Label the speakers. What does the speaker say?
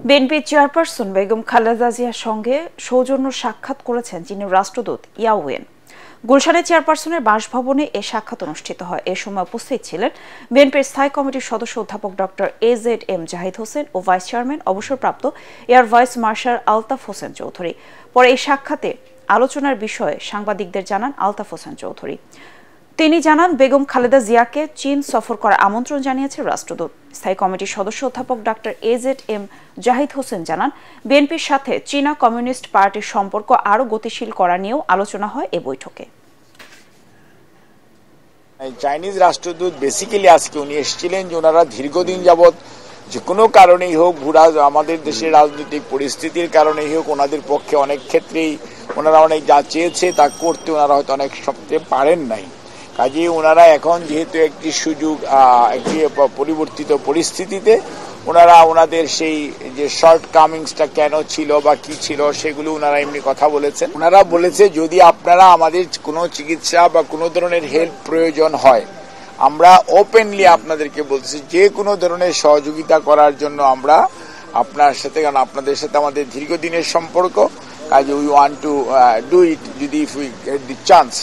Speaker 1: BNP chairperson Begum Khaleda জিয়ার সঙ্গে সৌজন্য সাক্ষাৎ করেছেন চীনের রাষ্ট্রদূত ইয়াও ওয়েন। গুলশানে চেয়ারপারসনের বাসভবনে এ সাক্ষাৎ অনুষ্ঠিত হয়। এ সময় উপস্থিত ছিলেন বিএনপির স্থায়ী কমিটির সদস্য অধ্যাপক ডক্টর AZM জাহিদ হোসেন ও ভাইস চেয়ারম্যান অবসরপ্রাপ্ত air vice marshal Altaf Hossain Chowdhury. পরে এই সাক্ষাতে আলোচনার বিষয়ে সাংবাদিকদের জানান আলতাফ হোসেন চৌধুরী। তিনি জানান, বেগম খালেদা জিয়াকে চীন সফর করার আমন্ত্রণ জানিয়েছে রাষ্ট্রদূত। স্থায়ী কমিটির সদস্য অধ্যাপক ডক্টর AZM জাহিদ হোসেন জানান, বিএনপির সাথে চীনা কমিউনিস্ট পার্টির সম্পর্ক আরও গতিশীল করা নিয়েও আলোচনা হয় এ বৈঠকে।
Speaker 2: চাইনিজ রাষ্ট্রদূত বেসিক্যালি আজকে উনি এসেছিলেন যে ওনারা দীর্ঘদিন যাবৎ যে কোনো কারণেই হোক, আমাদের দেশের রাজনৈতিক পরিস্থিতির কারণেই হোক, ওনাদের পক্ষে অনেক ক্ষেত্রেই ওনারা অনেক যা চেয়েছে তা করতে ওনারা হয়তো অনেক সপ্তাহে পারেন নাই। কাজেই ওনারা এখন যেহেতু একটি সুযোগ, একটি পরিবর্তিত পরিস্থিতিতে ওনারা ওনাদের সেই যে শর্ট কামিংসটা কেন ছিল বা কি ছিল সেগুলো ওনারা এমনি কথা বলেছেন। ওনারা বলেছে যদি আপনারা আমাদের কোনো চিকিৎসা বা কোনো ধরনের হেল্প প্রয়োজন হয়, আমরা ওপেনলি আপনাদেরকে বলতেছি যে কোনো ধরনের সহযোগিতা করার জন্য আমরা আপনার সাথে, কারণ আপনাদের সাথে আমাদের দীর্ঘদিনের সম্পর্ক, কাজে we want to do it যদি if we get the chance.